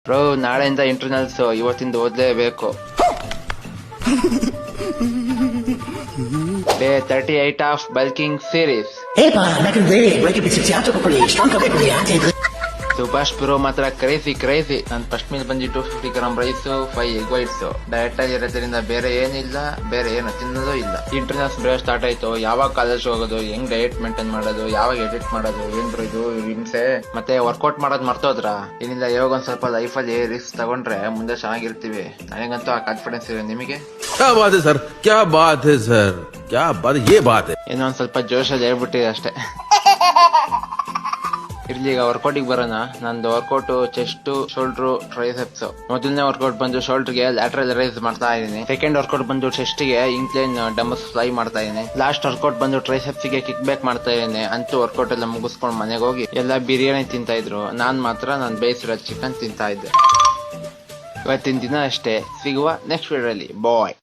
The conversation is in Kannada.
ಬ್ರೋ ನಾಳೆಯಿಂದ ಇಂಟರ್ನಲ್ಸ್, ಇವತ್ತಿಂದ ಓದ್ಲೇಬೇಕು. Day 38 of bulking series. Subhash bro ಮಾತ್ರ ಕ್ರೇಜಿ. ನಾನು ಫಸ್ಟ್ ಮೀಲ್ ಬಂದು 250 gram rice, 5 egg whites. Diet ಅಲ್ಲಿ ಇರೋದ್ರಿಂದ ಬೇರೆ ಏನಿಲ್ಲ, ಬೇರೆ ಏನು ತಿನ್ನೋದು ಇಲ್ಲ. ಇಂಟರ್ನಲ್ಸ್ ಬೇರೆ ಸ್ಟಾರ್ಟ್ ಆಯ್ತು. ಯಾವಾಗ ಕಾಲೇಜ್ ಹೋಗೋದು, ಹೆಂಗ್ ಡಯಟ್ ಮೇಂಟೈನ್ ಮಾಡೋದು, ಯಾವಾಗ ಎಡಿಟ್ ಮಾಡೋದು, ಏನ್ರು ಇದು ಹಿಂಸೆ. ಮತ್ತೆ ವರ್ಕೌಟ್ ಮಾಡೋದ್ ಮರ್ತೋದ್ರ. ಏನಿಲ್ಲ, ಇವಾಗ ಒಂದ್ ಸ್ವಲ್ಪ ಲೈಫ್ ಅಲ್ಲಿ ರಿಸ್ಕ್ ತಗೊಂಡ್ರೆ ಮುಂದೆ ಚೆನ್ನಾಗಿರ್ತೀವಿ. ನನಗಂತೂ ಆ ಕಾನ್ಫಿಡೆನ್ಸ್ ಇದೆ. ನಿಮಗೆ ಏನೋ ಒಂದ್ ಸ್ವಲ್ಪ ಜೋಶಲ್ಲಿ ಹೇಳ್ಬಿಟ್ಟಿದೆ ಅಷ್ಟೇ. ಇರ್ಲಿ, ಈಗ ವರ್ಕೌಟಿಗೆ ಬರೋಣ. ನಂದು ವರ್ಕೌಟ್ ಚೆಸ್ಟ್, ಶೋಲ್ಡರ್, ಟ್ರೈಸೆಪ್ಸ್. ಮೊದಲನೇ ವರ್ಕೌಟ್ ಬಂದು ಶೋಲ್ಡರ್ಗೆ ಲ್ಯಾಟರಲ್ ರೈಸ್ ಮಾಡ್ತಾ ಇದೀನಿ. ಸೆಕೆಂಡ್ ವರ್ಕೌಟ್ ಬಂದು ಚೆಸ್ಟ್ ಗೆ ಇನ್ಕ್ಲೈನ್ ಡಂಬಲ್ಸ್ ಫ್ಲೈ ಮಾಡ್ತಾ ಇದೀನಿ. ಲಾಸ್ಟ್ ವರ್ಕೌಟ್ ಬಂದು ಟ್ರೈಸೆಪ್ಸ್ ಗೆ ಕಿಕ್ ಬ್ಯಾಕ್ ಮಾಡ್ತಾ ಇದೀನಿ. ಅಂತೂ ವರ್ಕೌಟ್ ಎಲ್ಲ ಮುಗಿಸ್ಕೊಂಡು ಮನೆಗೆ ಹೋಗಿ ಎಲ್ಲ ಬಿರಿಯಾನಿ ತಿಂತಾ ಇದ್ರು. ನಾನ್ ಬೇಯಿಸಿರೋ ಚಿಕನ್ ತಿಂತಾ ಇದ್ದೆ. ಇವತ್ತಿನ ದಿನ ಅಷ್ಟೇ. ಸಿಗುವ ನೆಕ್ಸ್ಟ್ ವಿಡಿಯೋದಲ್ಲಿ. ಬಾಯ್.